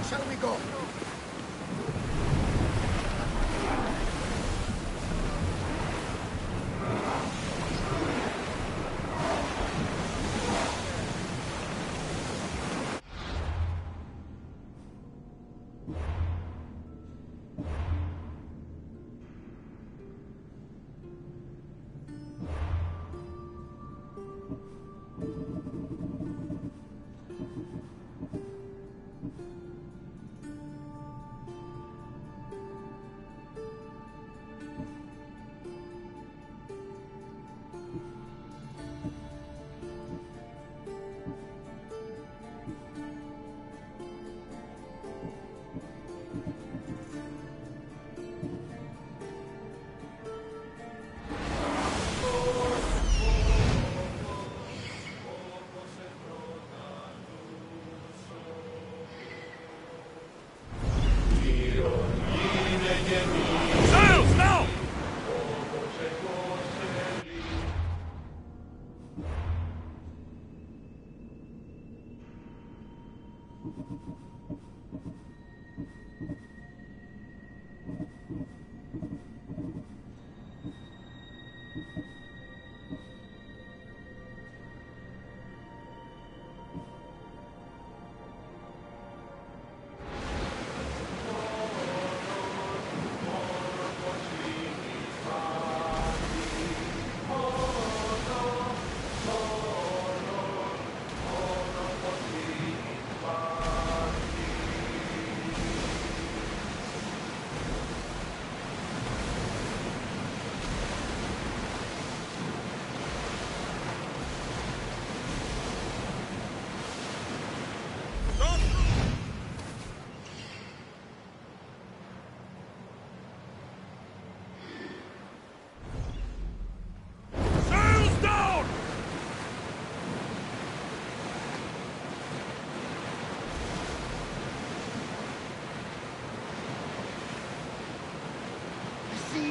Shall we go?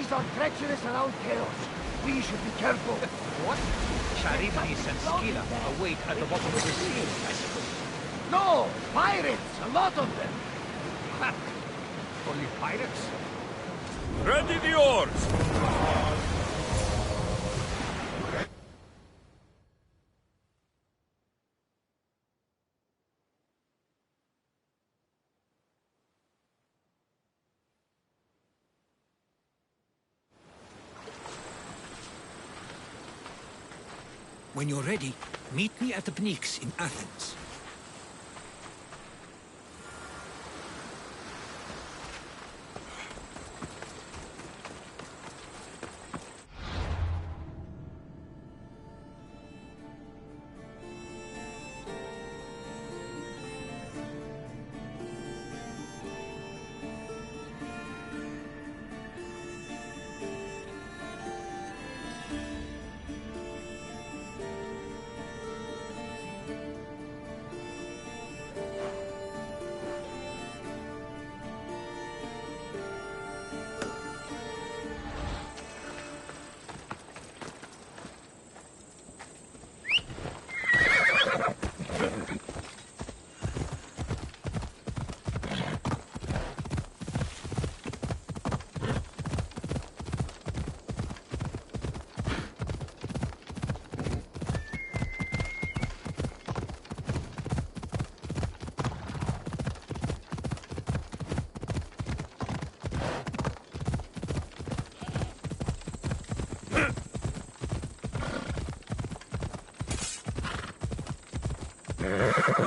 These are treacherous around Chaos. We should be careful. What? Charybdis and Scylla await at the bottom of the sea, I suppose. No! Pirates! A lot of them! Ha! Only pirates? Ready the oars! When you're ready, meet me at the Pnyx in Athens.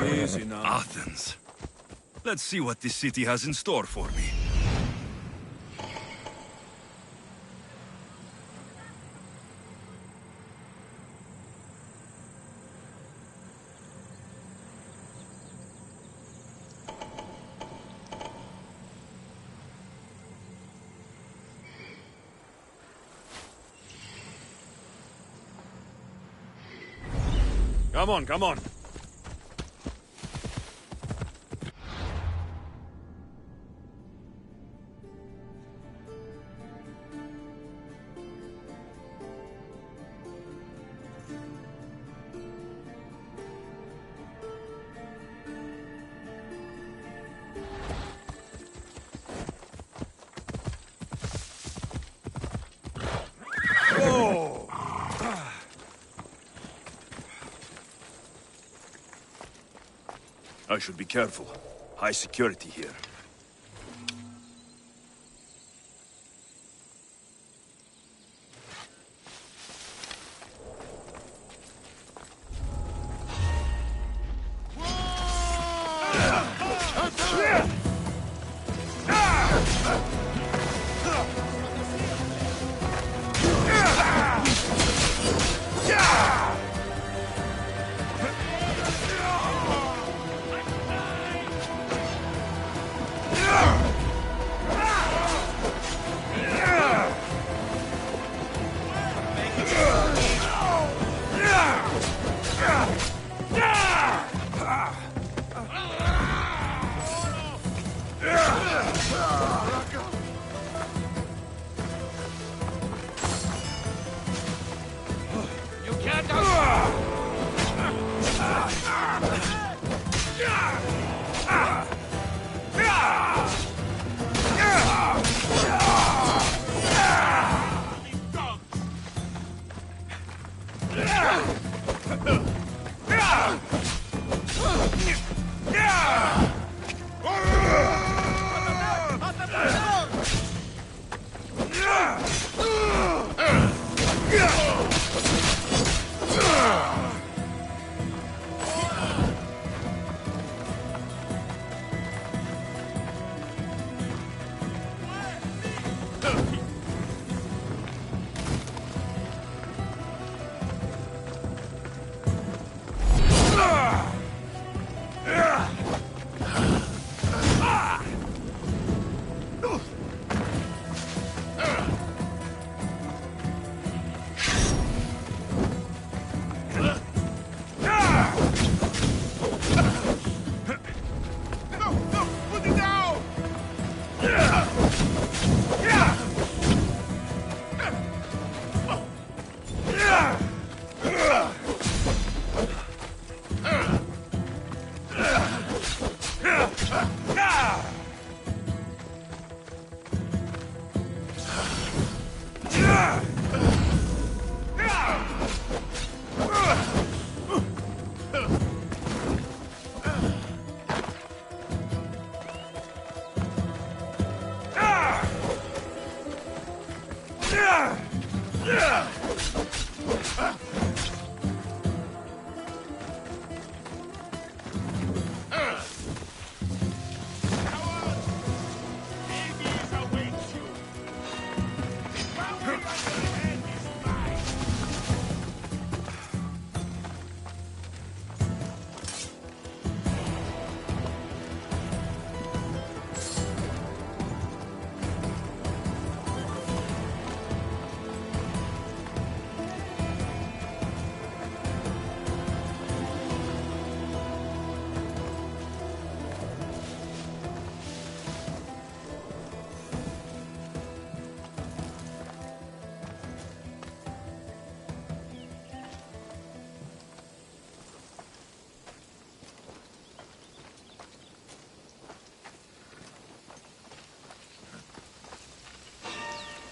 Easy now. Athens. Let's see what this city has in store for me. Come on, come on. I should be careful. High security here.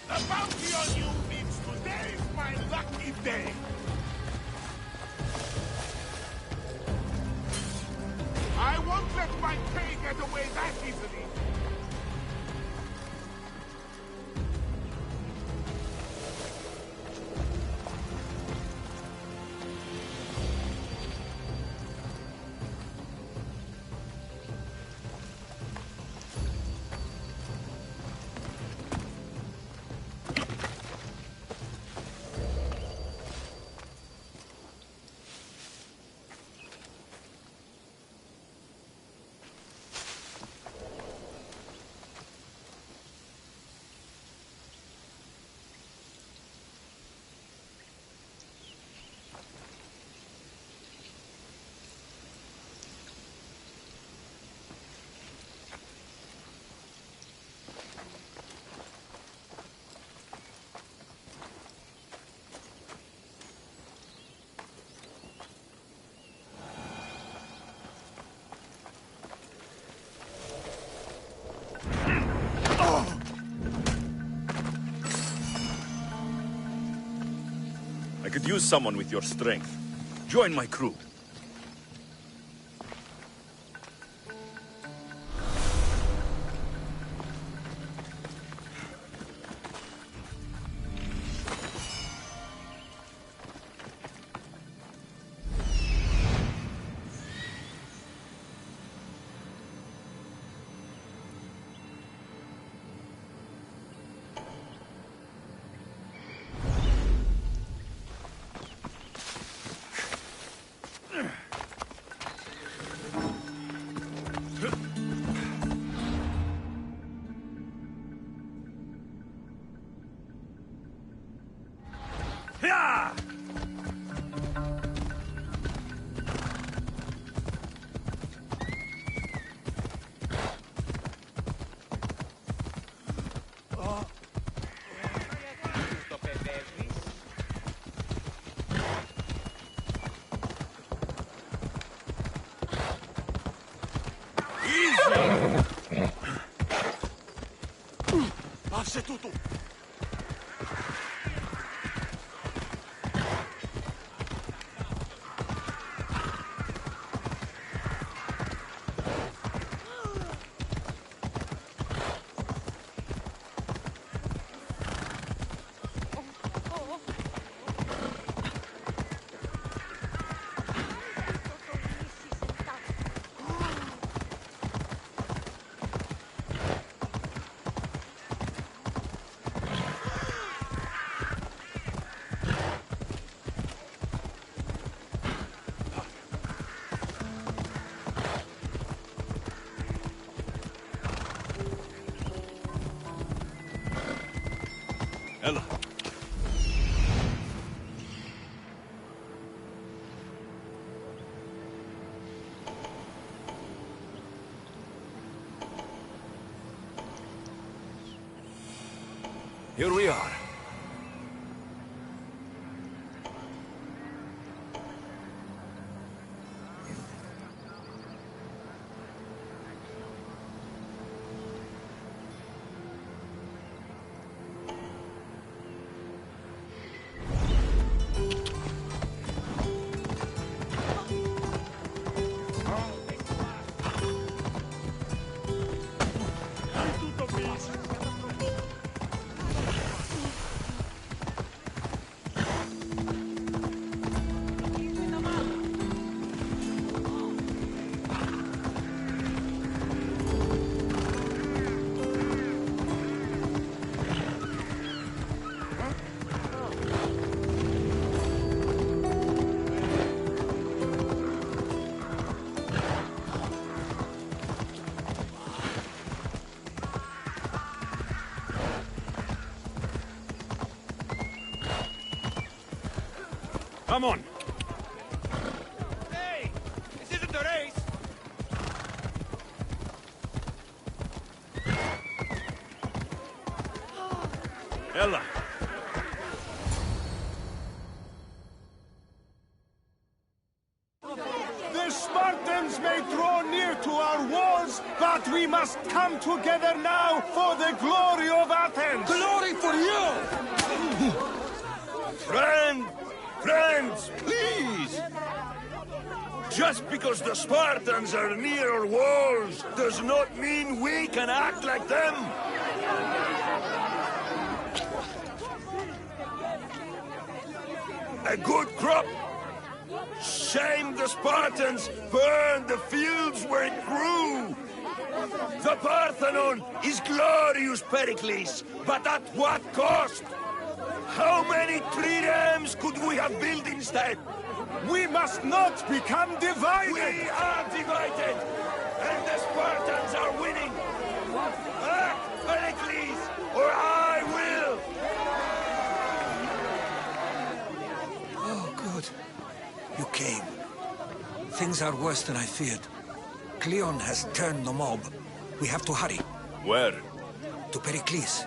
The bounty on you means today's my lucky day. I won't let my prey get away that easily. I could use someone with your strength. Join my crew. tutu. Ella. Here we are. Come on. Hey! This isn't a race! Ella. The Spartans may draw near to our walls, but we must come together now for the glory of Athens! Glory for you! Friends, please! Just because the Spartans are near our walls does not mean we can act like them! A good crop! Shame the Spartans burned the fields where it grew! The Parthenon is glorious, Pericles, but at what cost? How many triremes could we have built instead? We must not become divided! We are divided, and the Spartans are winning! Act, Pericles, or I will! Oh, good. You came. Things are worse than I feared. Cleon has turned the mob. We have to hurry. Where? To Pericles.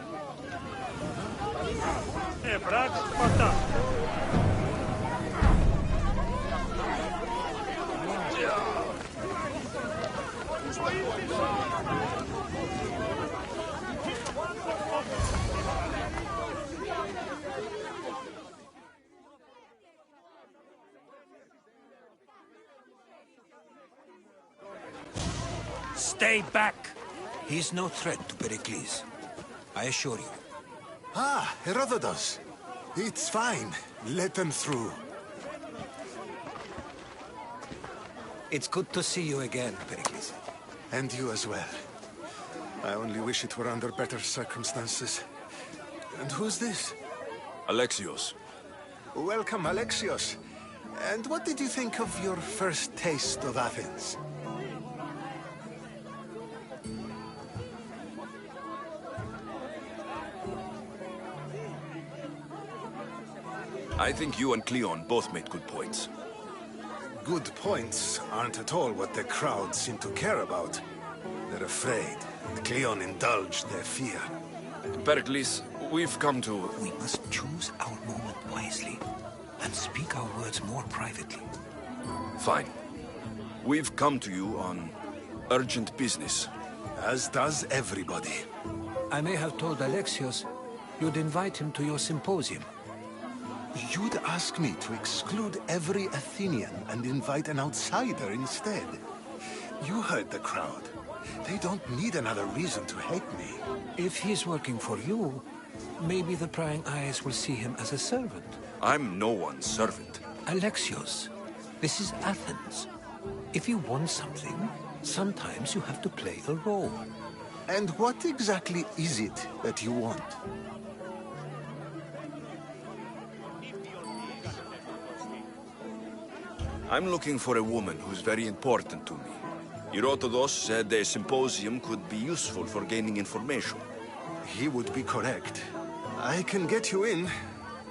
Stay back! He's no threat to Pericles. I assure you. Ah, Herodotus. It's fine. Let them through. It's good to see you again, Pericles. And you as well. I only wish it were under better circumstances. And who's this? Alexios. Welcome, Alexios. And what did you think of your first taste of Athens? I think you and Cleon both made good points. Good points aren't at all what the crowd seem to care about. They're afraid, and Cleon indulged their fear. Pericles, we've come to... We must choose our moment wisely and speak our words more privately. Fine. We've come to you on urgent business. As does everybody. I may have told Alexios, you'd invite him to your symposium. You'd ask me to exclude every Athenian and invite an outsider instead. You heard the crowd. They don't need another reason to hate me. If he's working for you, maybe the prying eyes will see him as a servant. I'm no one's servant. Alexios, this is Athens. If you want something, sometimes you have to play a role. And what exactly is it that you want? I'm looking for a woman who's very important to me. Herodotus said a symposium could be useful for gaining information. He would be correct. I can get you in,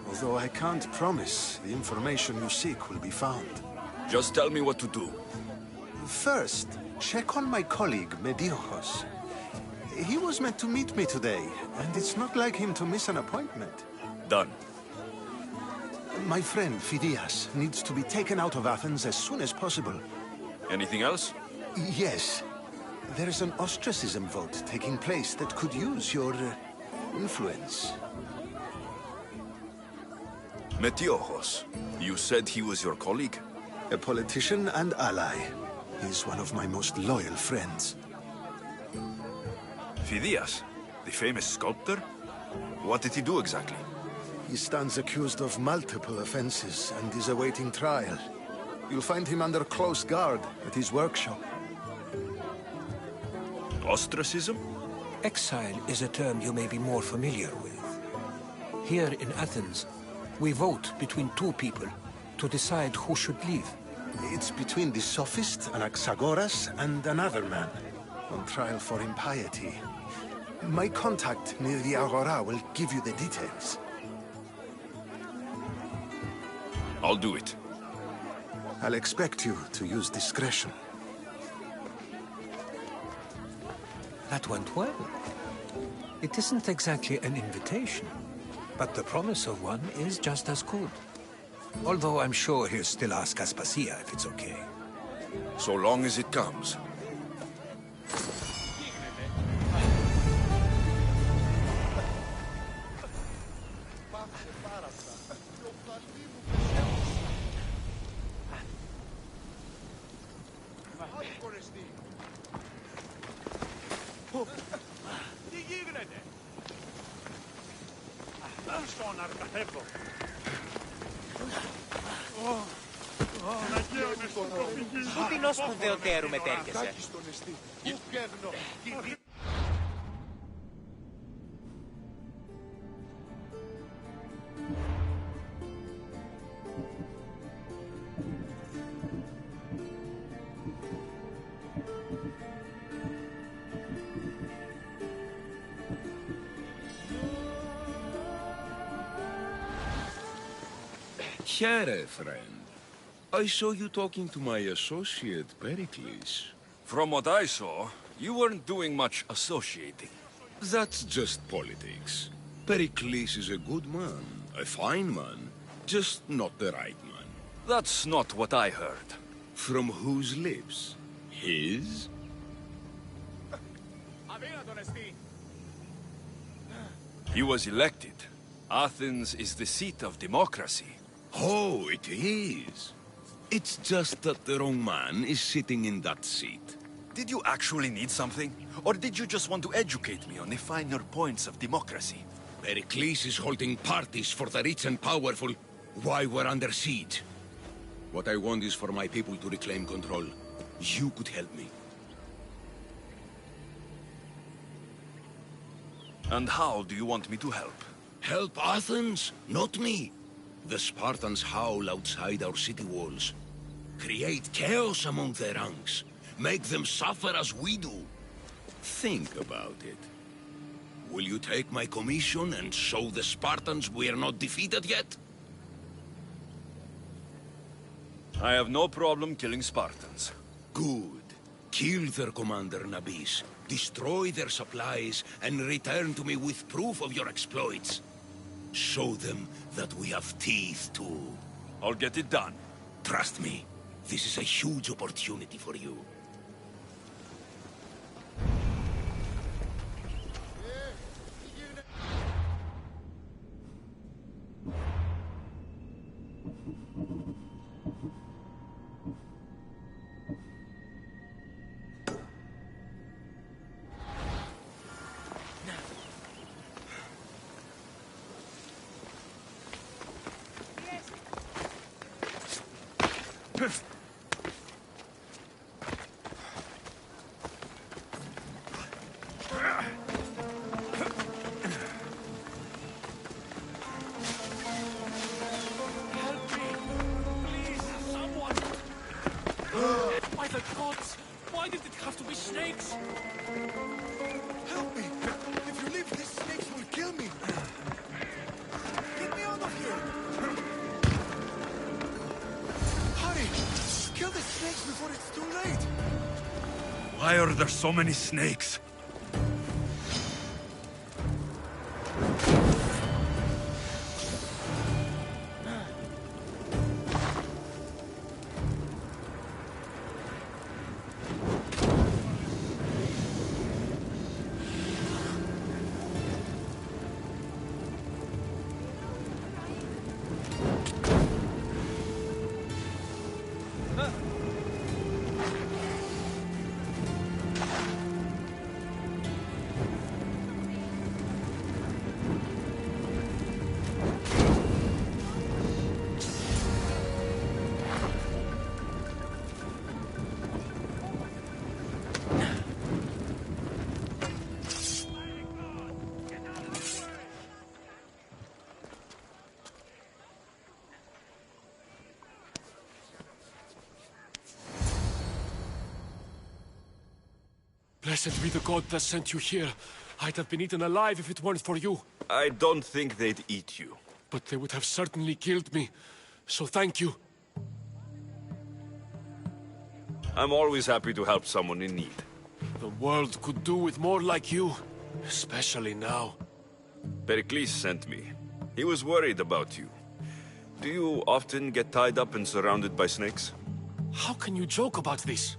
although I can't promise the information you seek will be found. Just tell me what to do. First, check on my colleague, Mediochos. He was meant to meet me today, and it's not like him to miss an appointment. Done. My friend, Phidias, needs to be taken out of Athens as soon as possible. Anything else? Yes. There's an ostracism vote taking place that could use your influence. Metiochos. You said he was your colleague? A politician and ally. He's one of my most loyal friends. Phidias, the famous sculptor? What did he do exactly? He stands accused of multiple offenses and is awaiting trial. You'll find him under close guard at his workshop. Ostracism? Exile is a term you may be more familiar with. Here in Athens, we vote between two people to decide who should leave. It's between the sophist, Anaxagoras, and another man, on trial for impiety. My contact near the Agora will give you the details. I'll do it. I'll expect you to use discretion. That went well. It isn't exactly an invitation, but the promise of one is just as good. Although I'm sure he'll still ask Aspasia if it's okay. So long as it comes. Πού την ως σπουδαιοτέρου μετέρχεσαι. Here, friend. I saw you talking to my associate, Pericles. From what I saw, you weren't doing much associating. That's just politics. Pericles is a good man, a fine man, just not the right man. That's not what I heard. From whose lips? His? He was elected. Athens is the seat of democracy. Oh, it is. It's just that the wrong man is sitting in that seat. Did you actually need something? Or did you just want to educate me on the finer points of democracy? Pericles is holding parties for the rich and powerful while we're under siege. What I want is for my people to reclaim control. You could help me. And how do you want me to help? Help Athens, not me. The Spartans howl outside our city walls. Create chaos among their ranks. Make them suffer as we do. Think about it. Will you take my commission and show the Spartans we are not defeated yet? I have no problem killing Spartans. Good. Kill their commander Nabis, destroy their supplies, and return to me with proof of your exploits. Show them that we have teeth too. I'll get it done. Trust me, this is a huge opportunity for you. By the gods! Why did it have to be snakes? Help me! If you leave, these snakes will kill me! Get me out of here! Hurry! Kill the snakes before it's too late! Why are there so many snakes? Blessed be the god that sent you here. I'd have been eaten alive if it weren't for you. I don't think they'd eat you. But they would have certainly killed me. So thank you. I'm always happy to help someone in need. The world could do with more like you. Especially now. Pericles sent me. He was worried about you. Do you often get tied up and surrounded by snakes? How can you joke about this?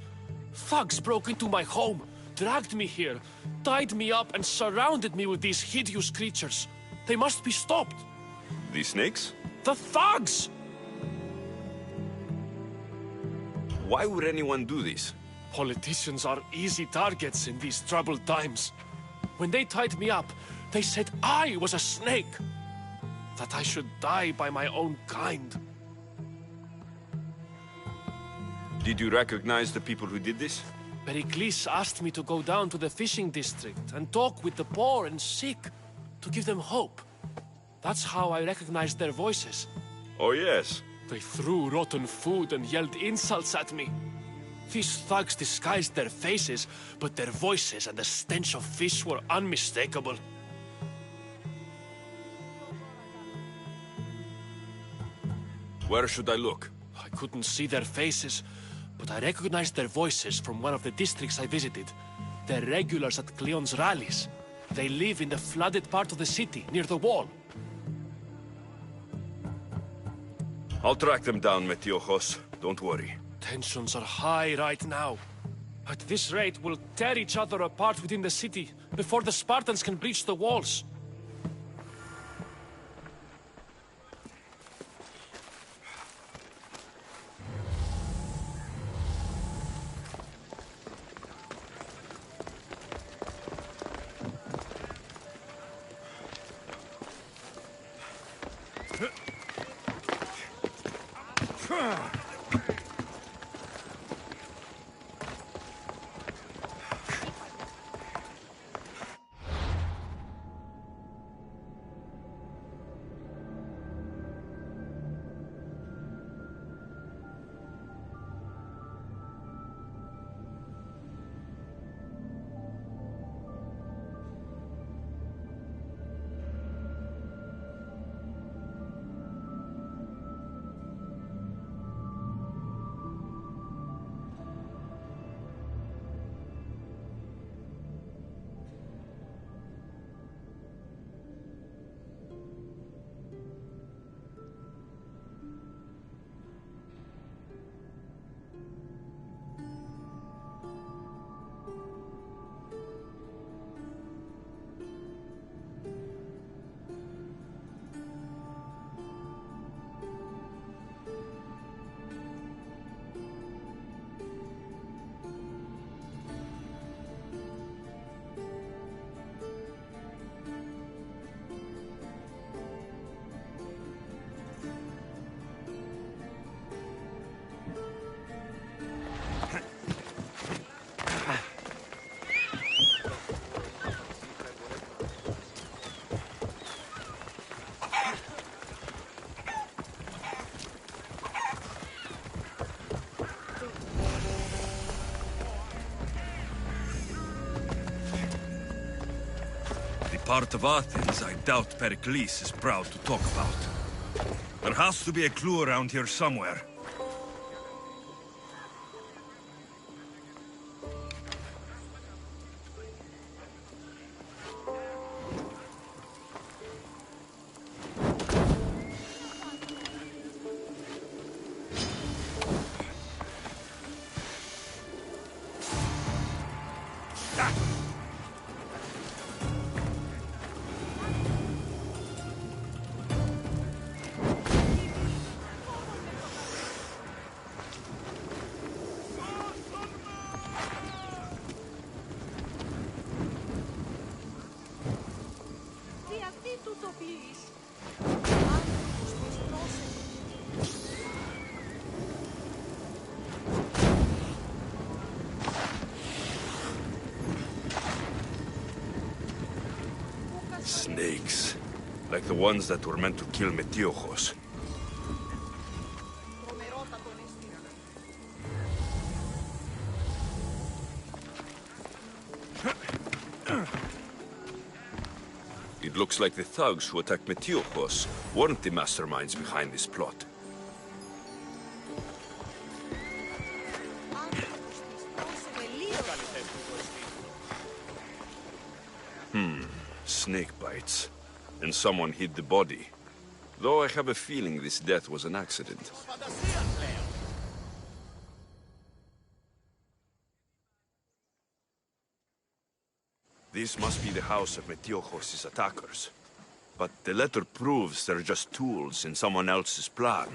Thugs broke into my home, dragged me here, tied me up and surrounded me with these hideous creatures. They must be stopped. These snakes? The thugs! Why would anyone do this? Politicians are easy targets in these troubled times. When they tied me up, they said I was a snake. That I should die by my own kind. Did you recognize the people who did this? Pericles asked me to go down to the fishing district and talk with the poor and sick, to give them hope. That's how I recognized their voices. Oh yes. They threw rotten food and yelled insults at me. These thugs disguised their faces, but their voices and the stench of fish were unmistakable. Where should I look? I couldn't see their faces, but I recognized their voices from one of the districts I visited. They're regulars at Cleon's rallies. They live in the flooded part of the city, near the wall. I'll track them down, Metiojos. Don't worry. Tensions are high right now. At this rate, we'll tear each other apart within the city, before the Spartans can breach the walls. part of Athens I doubt Pericles is proud to talk about. There has to be a clue around here somewhere. Snakes. Like the ones that were meant to kill Metiochos. It looks like the thugs who attacked Metiochos weren't the masterminds behind this plot. Snake bites. And someone hid the body. Though I have a feeling this death was an accident. This must be the house of Metiochos' attackers. But the letter proves they're just tools in someone else's plan.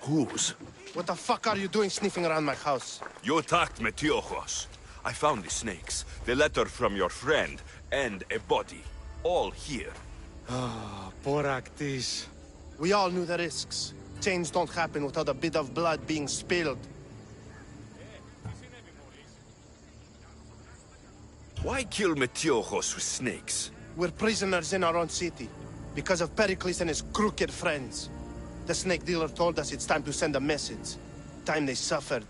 Whose? What the fuck are you doing sniffing around my house? You attacked Metiochos. I found the snakes, the letter from your friend, and a body. All here. Ah, poor Actis. We all knew the risks. Change don't happen without a bit of blood being spilled. Why kill Metiochos with snakes? We're prisoners in our own city, because of Pericles and his crooked friends. The snake dealer told us it's time to send a message. Time they suffered.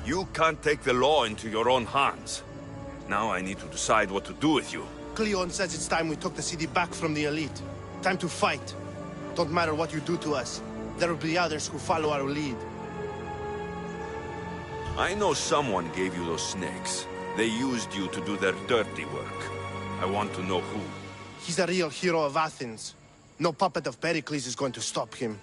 You can't take the law into your own hands. Now I need to decide what to do with you. Cleon says it's time we took the city back from the elite. Time to fight. Don't matter what you do to us. There will be others who follow our lead. I know someone gave you those snakes. They used you to do their dirty work. I want to know who. He's a real hero of Athens. No puppet of Pericles is going to stop him.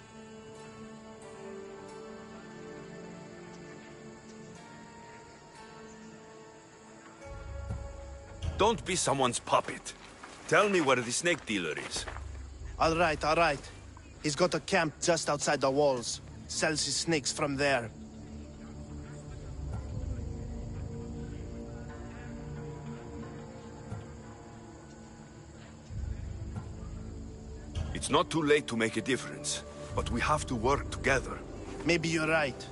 Don't be someone's puppet. Tell me where the snake dealer is. All right, all right. He's got a camp just outside the walls. Sells his snakes from there. It's not too late to make a difference, but we have to work together. Maybe you're right.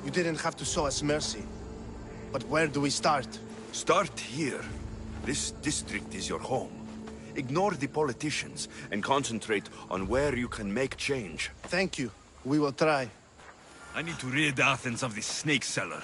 You didn't have to show us mercy. But where do we start? Start here. This district is your home. Ignore the politicians and concentrate on where you can make change. Thank you. We will try. I need to rid Athens of this snake seller.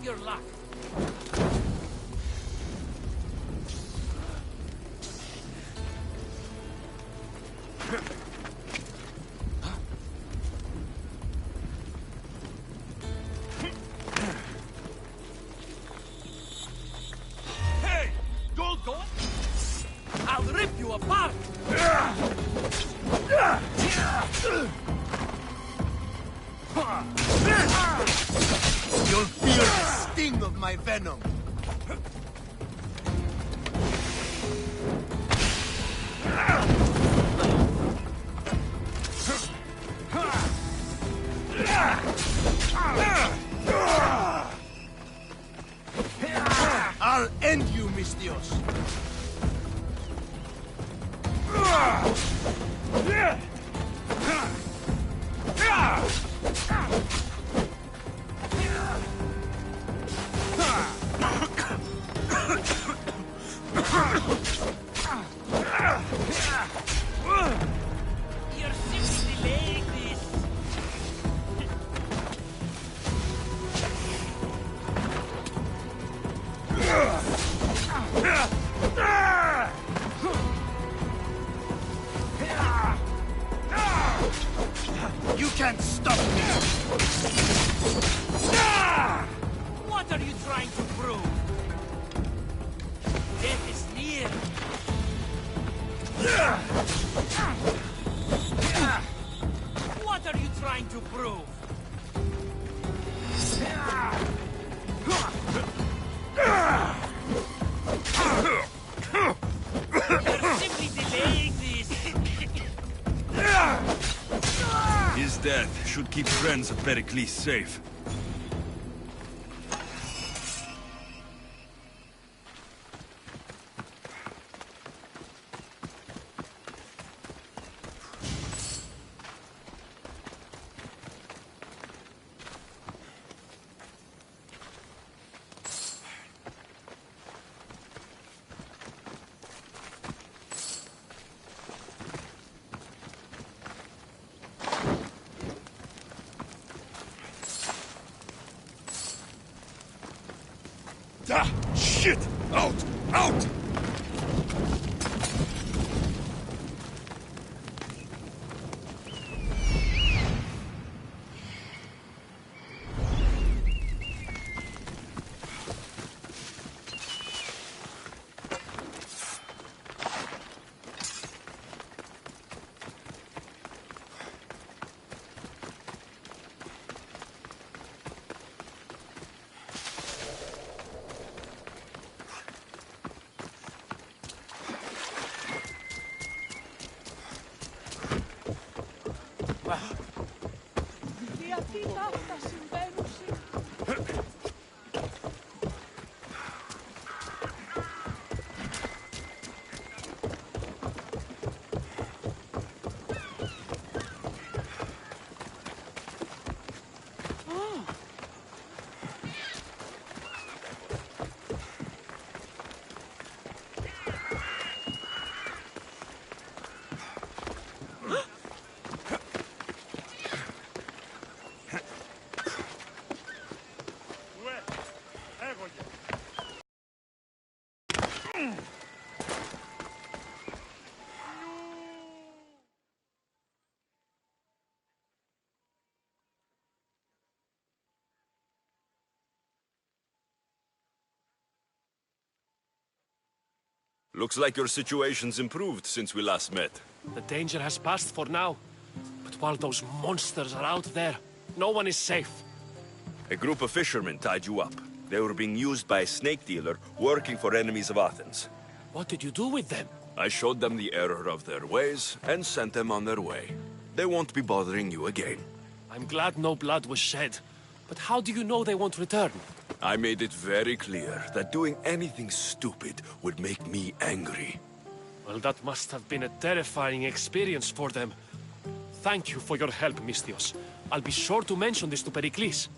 your luck. Hey! Don't go! I'll rip you apart! You'll feel the sting of my venom. I'll end you, Mistios. You're simply delaying this. You can't stop me! What are you trying to prove? Death is near. What are you trying to prove? You're simply delaying this. His death should keep friends of Pericles safe. Ah! Shit! Out! Out! Looks like your situation's improved since we last met. The danger has passed for now. But while those monsters are out there, no one is safe. A group of fishermen tied you up. They were being used by a snake dealer working for enemies of Athens. What did you do with them? I showed them the error of their ways and sent them on their way. They won't be bothering you again. I'm glad no blood was shed. But how do you know they won't return? I made it very clear that doing anything stupid would make me angry. Well, that must have been a terrifying experience for them. Thank you for your help, Mistios. I'll be sure to mention this to Pericles.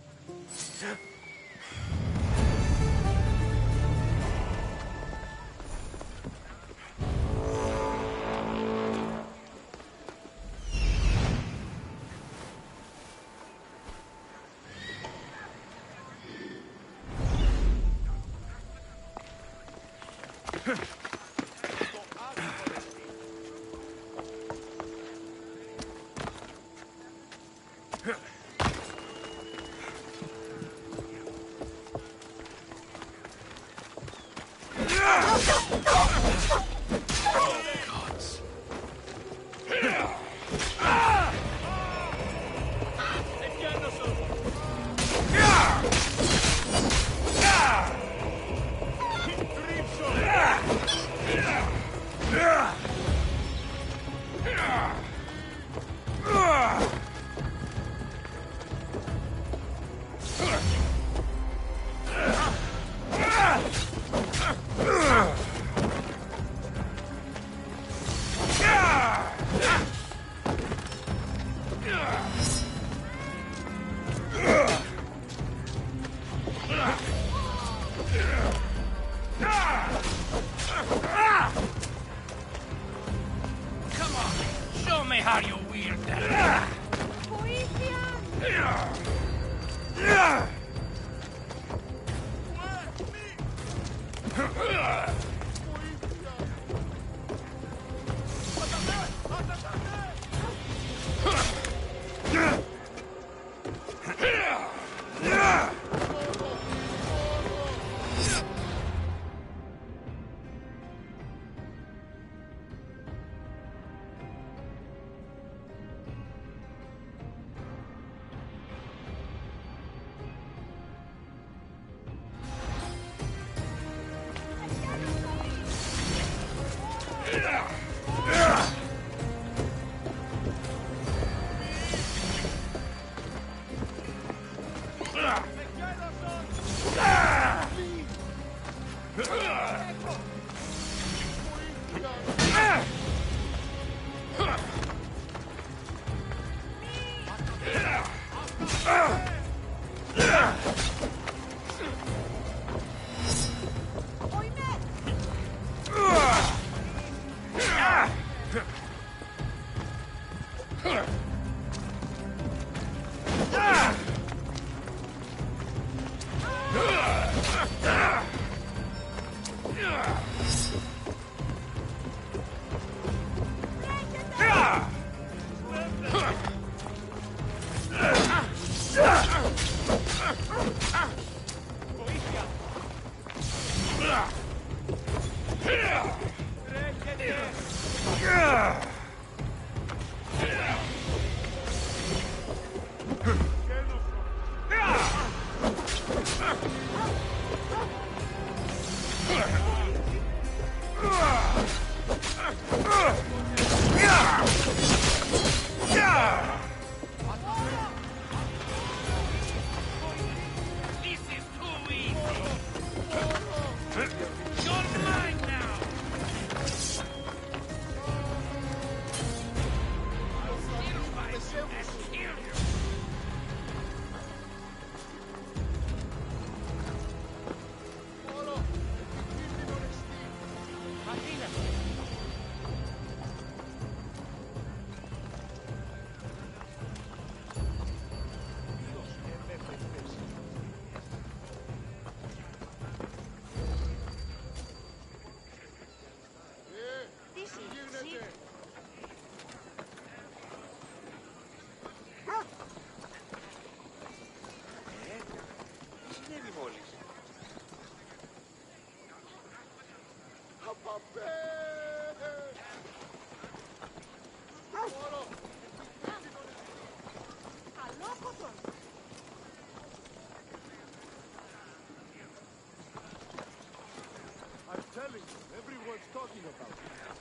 Telling you, everyone's talking about it.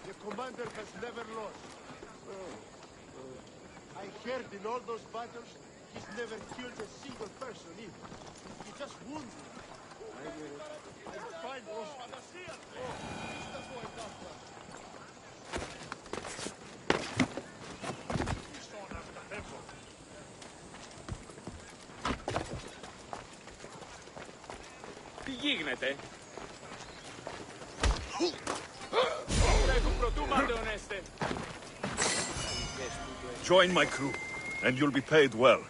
The commander has never lost. I heard in all those battles, he's never killed a single person either. He just wounded. I'm fine, bro. Τι γίνεται? Join my crew, and you'll be paid well.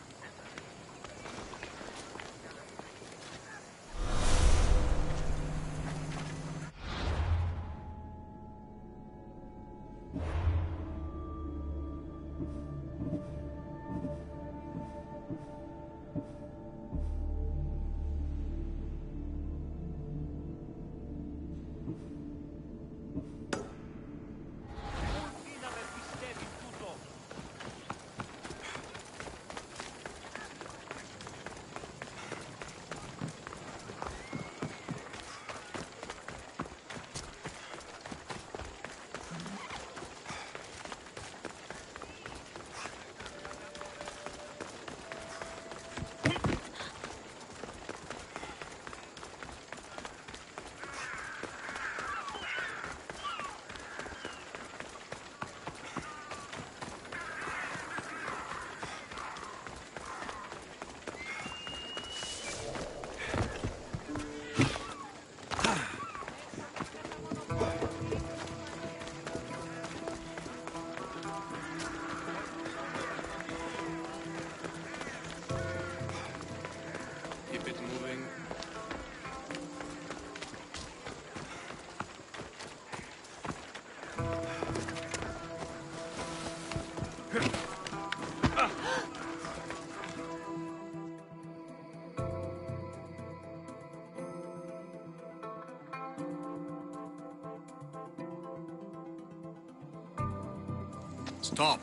Stop.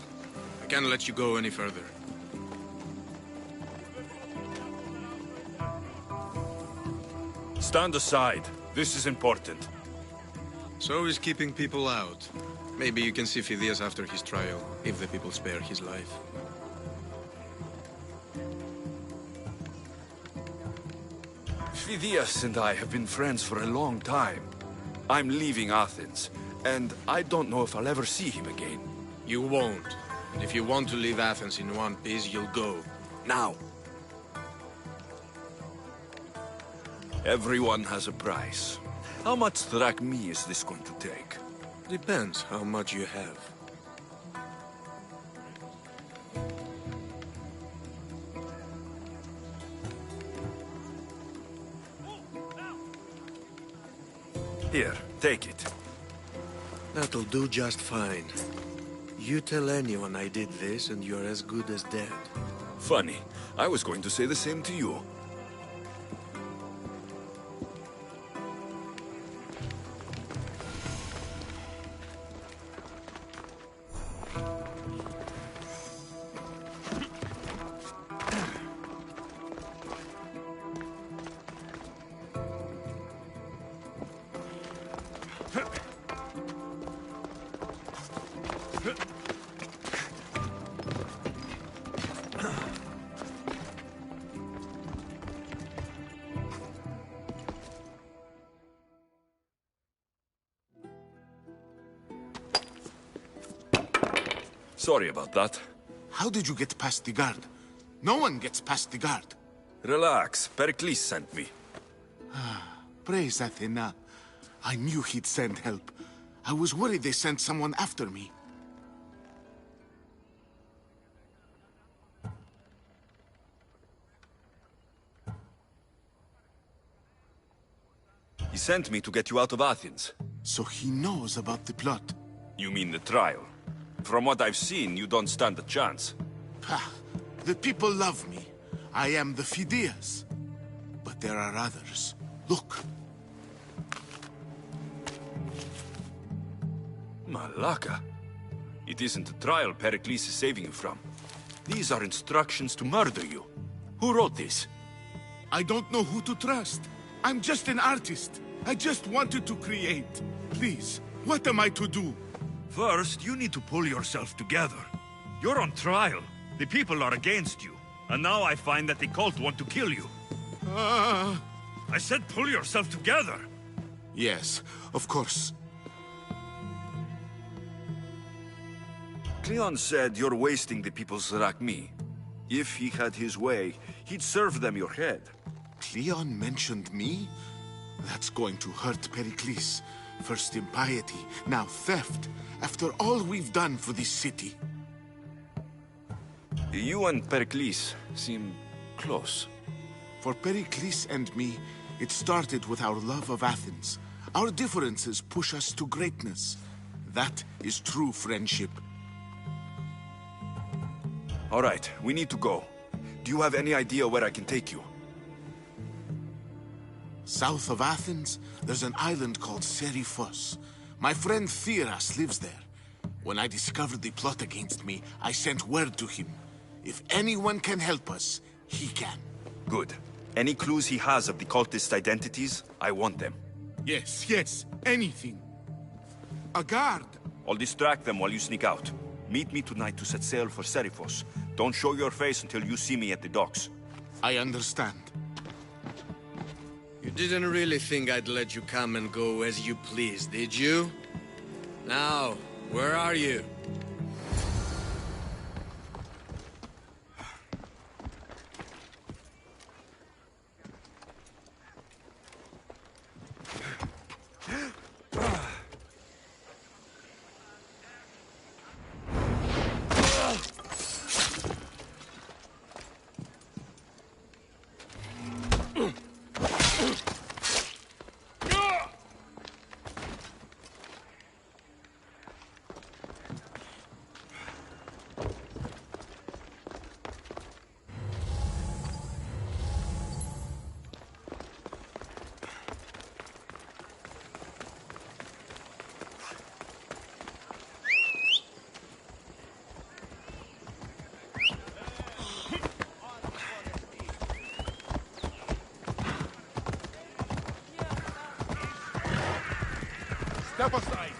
I can't let you go any further. Stand aside. This is important. So is keeping people out. Maybe you can see Phidias after his trial, if the people spare his life. Phidias and I have been friends for a long time. I'm leaving Athens, and I don't know if I'll ever see him again. You won't. And if you want to leave Athens in one piece, you'll go. Now. Everyone has a price. How much drachmae is this going to take? Depends how much you have. Here, take it. That'll do just fine. You tell anyone I did this and you're as good as dead. Funny. I was going to say the same to you. Sorry about that. How did you get past the guard? No one gets past the guard. Relax. Pericles sent me. Praise Athena. I knew he'd send help. I was worried they sent someone after me. He sent me to get you out of Athens. So he knows about the plot. You mean the trial? From what I've seen, you don't stand a chance. The people love me. I am the Phidias. But there are others. Look. Malaka. It isn't the trial Pericles is saving you from. These are instructions to murder you. Who wrote this? I don't know who to trust. I'm just an artist. I just wanted to create. Please, what am I to do? First, you need to pull yourself together. You're on trial. The people are against you. And now I find that the cult want to kill you. I said pull yourself together. Yes, of course. Cleon said you're wasting the people's drachmae. If he had his way, he'd serve them your head. Cleon mentioned me? That's going to hurt Pericles. First impiety, now theft. After all we've done for this city. You and Pericles seem close. For Pericles and me, it started with our love of Athens. Our differences push us to greatness. That is true friendship. All right, we need to go. Do you have any idea where I can take you? South of Athens, there's an island called Seriphos. My friend Theras lives there. When I discovered the plot against me, I sent word to him. If anyone can help us, he can. Good. Any clues he has of the cultist identities, I want them. Yes, anything. A guard! I'll distract them while you sneak out. Meet me tonight to set sail for Seriphos. Don't show your face until you see me at the docks. I understand. You didn't really think I'd let you come and go as you please, did you? Now, where are you? Step aside.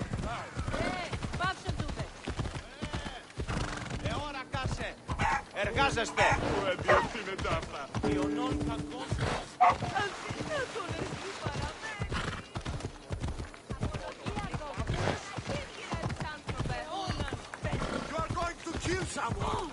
Ώρα κάσε. Εργάζεστε. You are going to kill someone.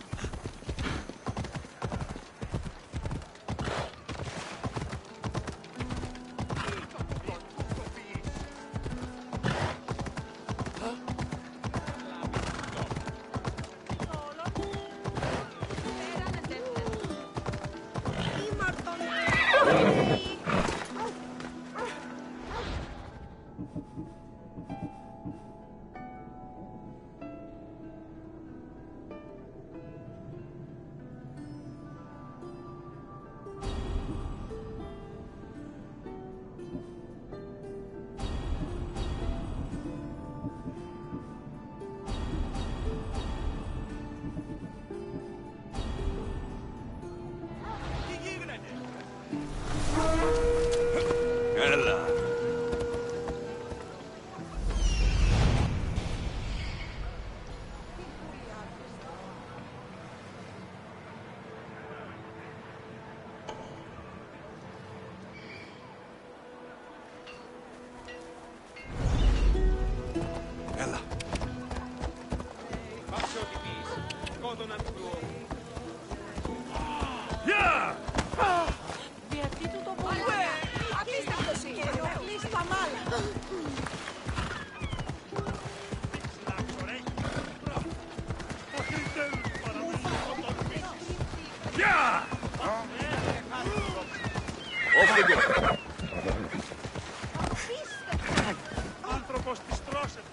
Έλα. Έλα. Γεια! Γιατί του το πω. Απίστευτος είναι. Κλείς τα μάλα. Γεια! Off the go. Άνθρωπος της τρώσεται.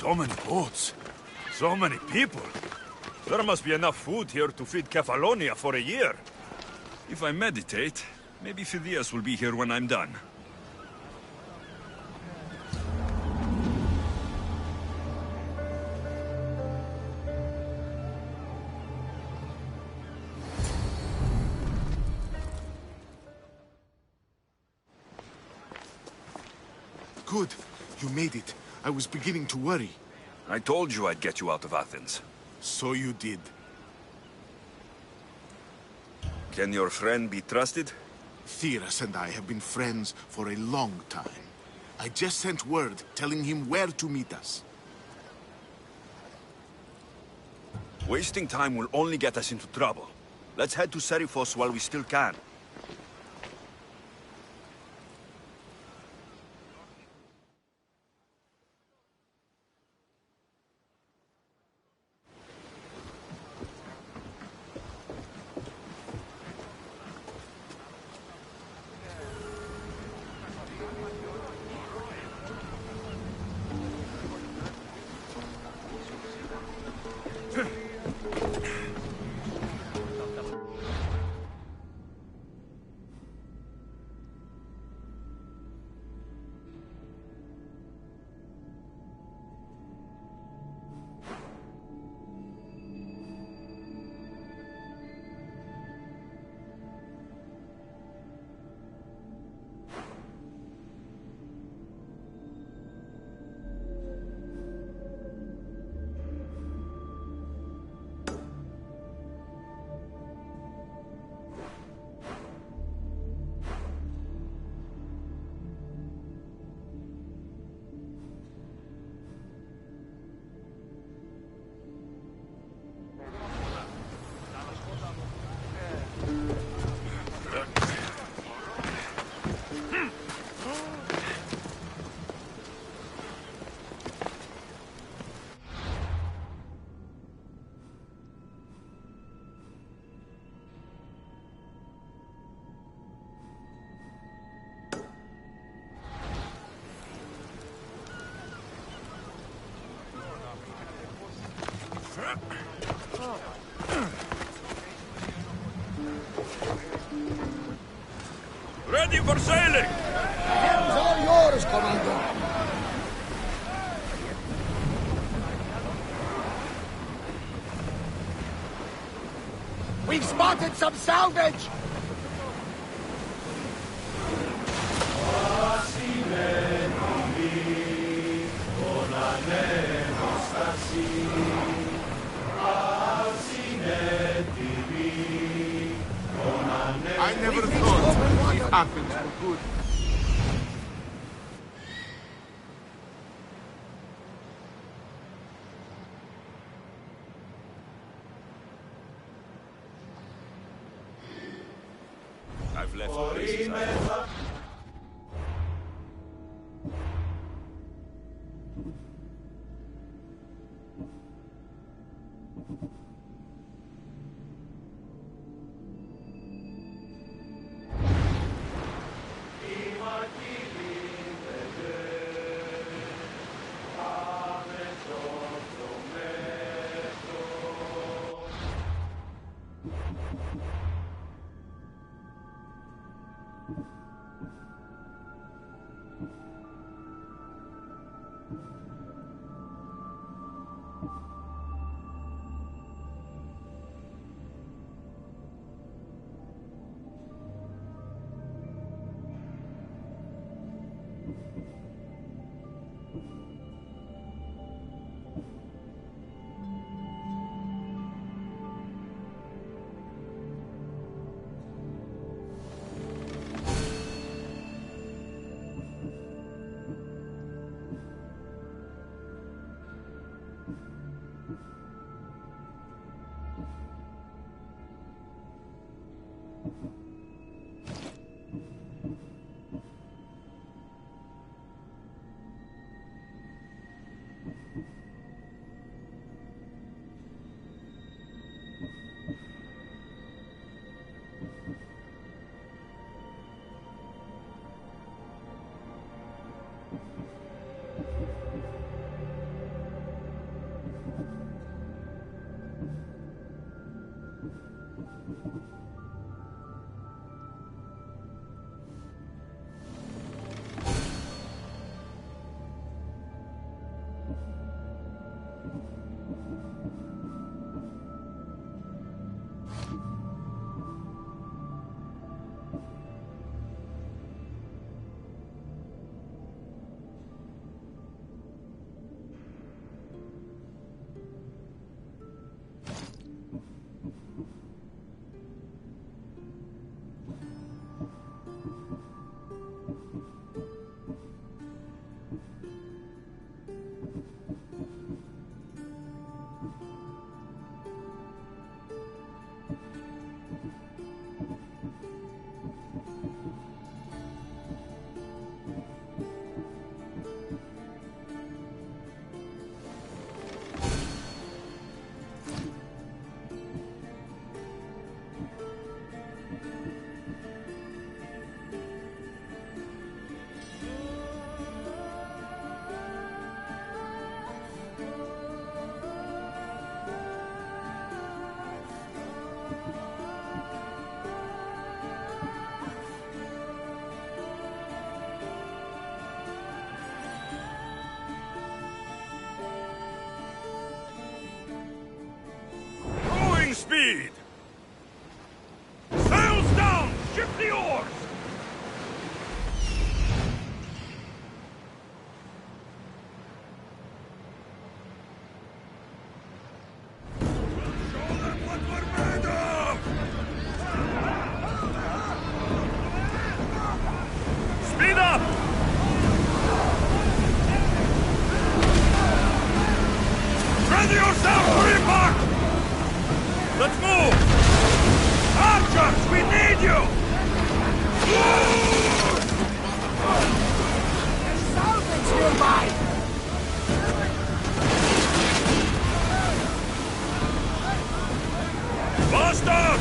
So many boats. So many people. There must be enough food here to feed Kefalonia for a year. If I meditate, maybe Phidias will be here when I'm done. Good. You made it. I was beginning to worry. I told you I'd get you out of Athens. So you did. Can your friend be trusted? Theras and I have been friends for a long time. I just sent word telling him where to meet us. Wasting time will only get us into trouble. Let's head to Serifos while we still can. Ready for sailing! It's all yours, Commander. We've spotted some salvage! I never thought it happened for good. I've left places I speed! Sails down! Shift the oars! Show them what we're made of! Speed up! Ready yourself for impact! Let's move! Archers, we need you! There's salvage nearby! Bastard!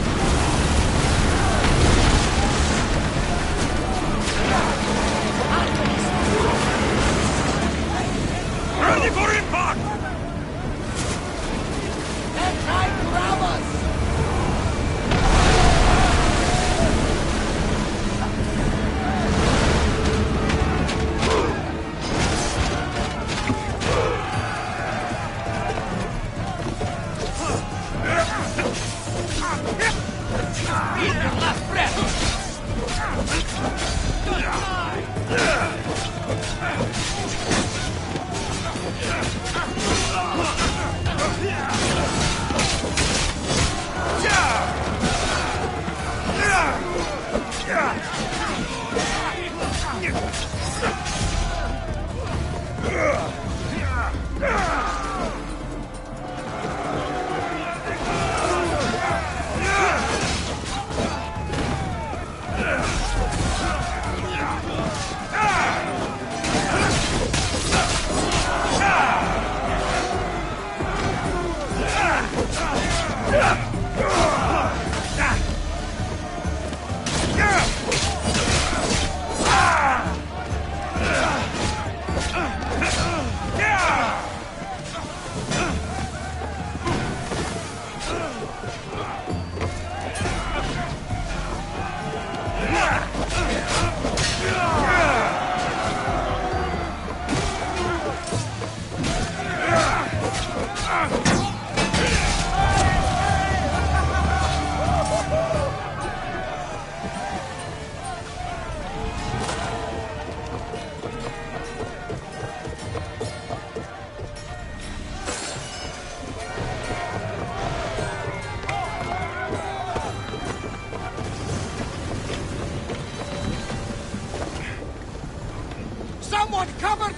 Ready for impact! They're trying to rob us!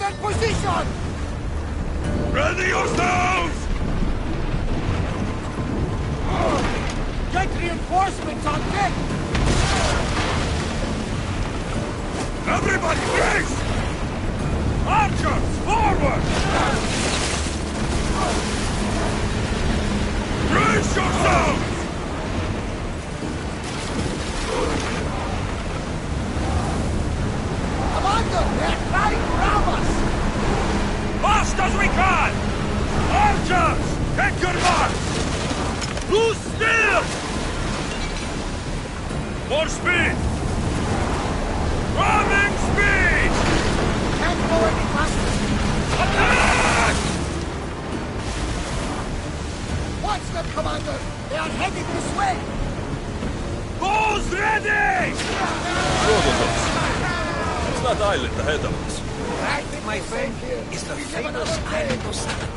in position! Ready yourselves! Get reinforcements on deck! Everybody, brace! Archers, forward! Brace yourselves! Commander, they're trying to ram us! Fast as we can! Archers, take your marks! Lose still! More speed! Ramming speed! Can't go any faster! Attack! Watch them, Commander! They are headed this way! Bows ready! Rhodotos. It's that island ahead of us. That, my friend, is the famous island of Satan.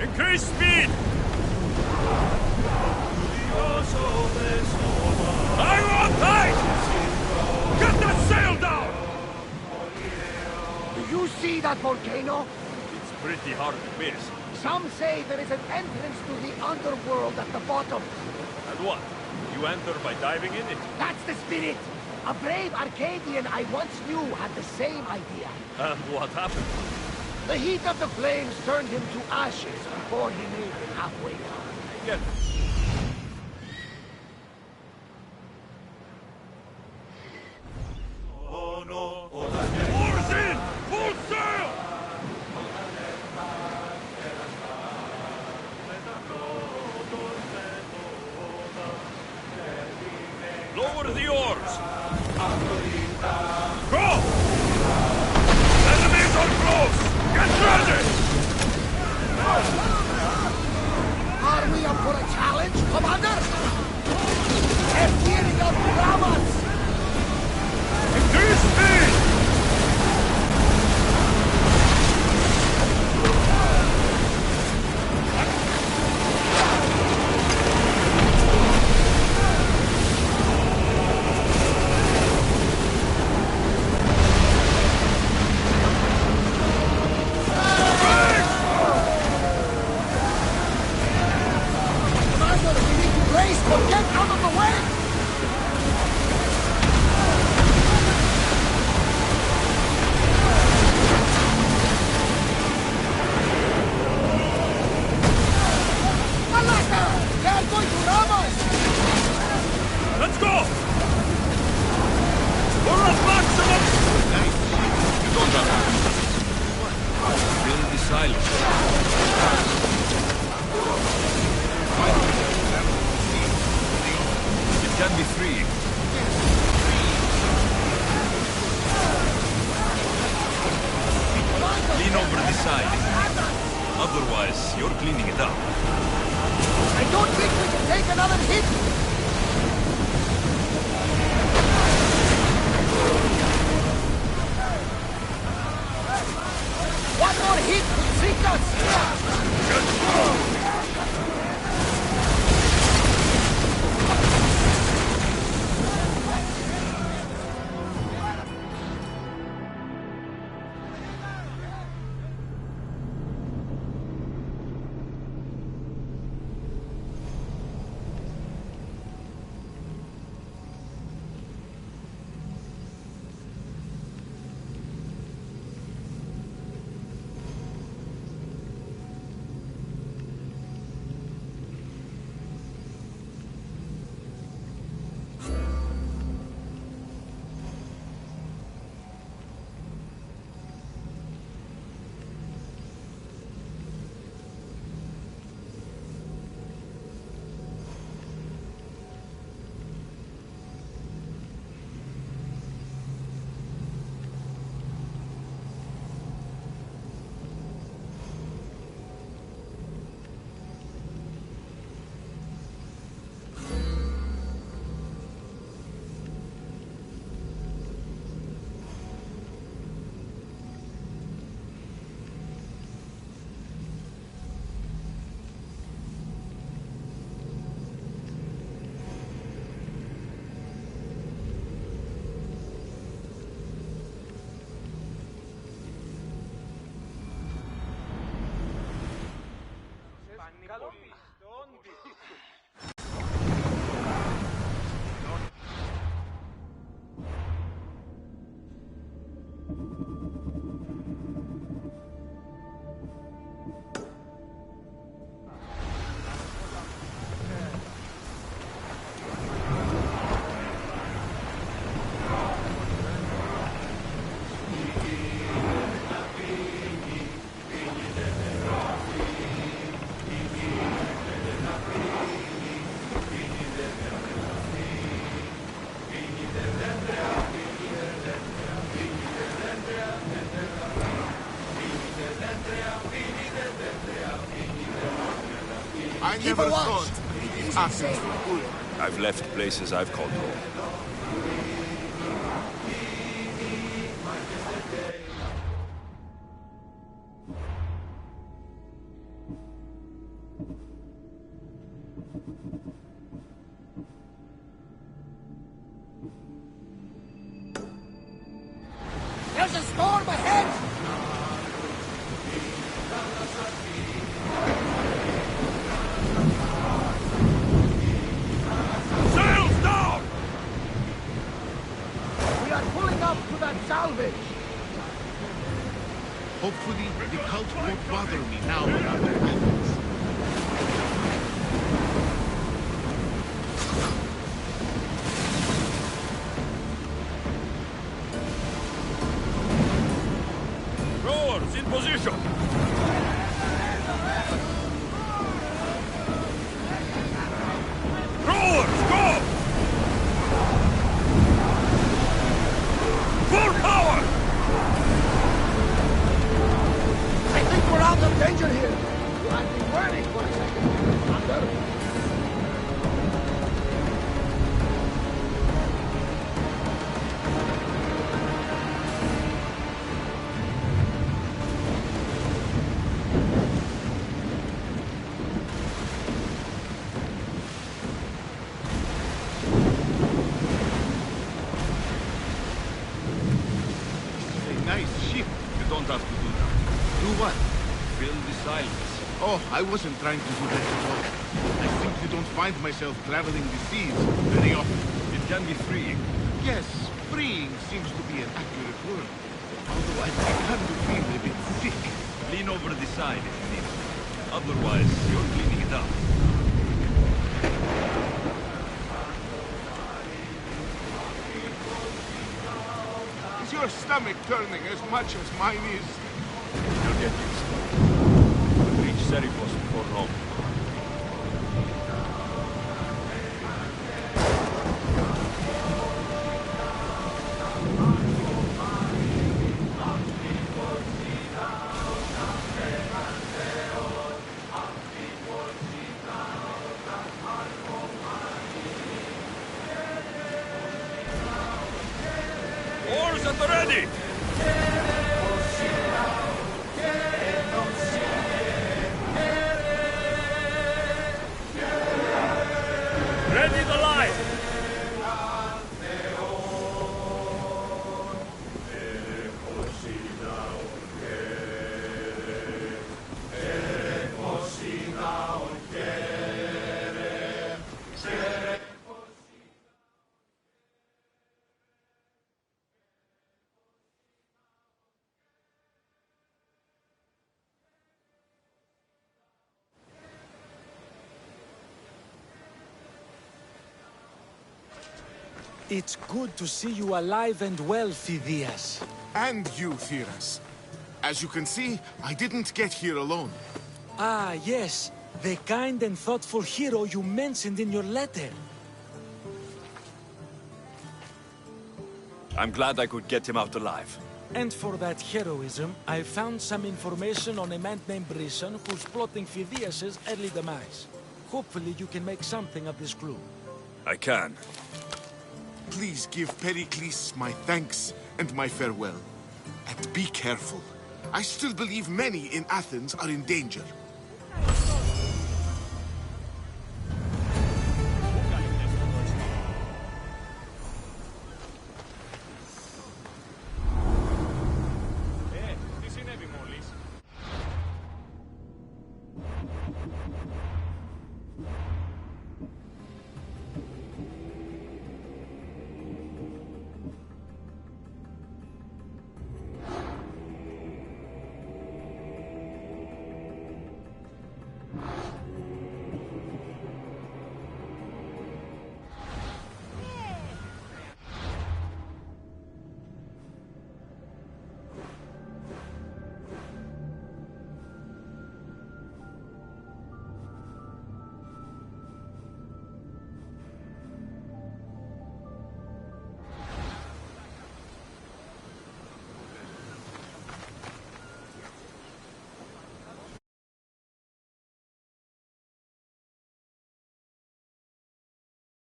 Increase speed! Hang on tight! Get that sail down! Do you see that volcano? It's pretty hard to miss. Some say there is an entrance to the underworld at the bottom. And what? You enter by diving in it? That's the spirit! A brave Arcadian I once knew had the same idea. And what happened? The heat of the flames turned him to ashes before he made it halfway down. Get oars in! Full sail! Lower the oars! Go! Enemies are close! Get ready! Are we up for a challenge, Commander? They're gearing up to ram us! Increase speed! Commander, we need to brace, but get out of the way! Malaka! They're going to ram us! Let's go! We're at maximum! You don't run. Still be silent. It can be freeing. Lean over the side. Otherwise, you're cleaning it up. I don't think we can take another hit! One more hit could sink us! I Keep never a watch. thought Athens were good. I've left places I've called home. There's a storm ahead! Sails down! We are pulling up to that salvage! Hopefully, the cult won't bother me now we're out of Athens. Rowers, in position! Rowers, go! Full power! I think we're out of danger here! You have been waiting for a second, Commander. Don't have to do that. Do what? Fill the silence. Oh, I wasn't trying to do that at all. I simply don't find myself traveling the seas very often. It can be freeing. Yes, freeing seems to be an accurate word. Although I've begun to feel a bit sick. Lean over the side if you need to. Otherwise, you're cleaning it up. Is your stomach turning as much as mine is? You'll get used to it. We'll reach Serifos before long. Oars at the ready! Ready the line! It's good to see you alive and well, Phidias. And you, Theras. As you can see, I didn't get here alone. Ah, yes. The kind and thoughtful hero you mentioned in your letter. I'm glad I could get him out alive. And for that heroism, I found some information on a man named Brisson who's plotting Phidias' early demise. Hopefully you can make something of this clue. I can. Please give Pericles my thanks and my farewell. And be careful. I still believe many in Athens are in danger.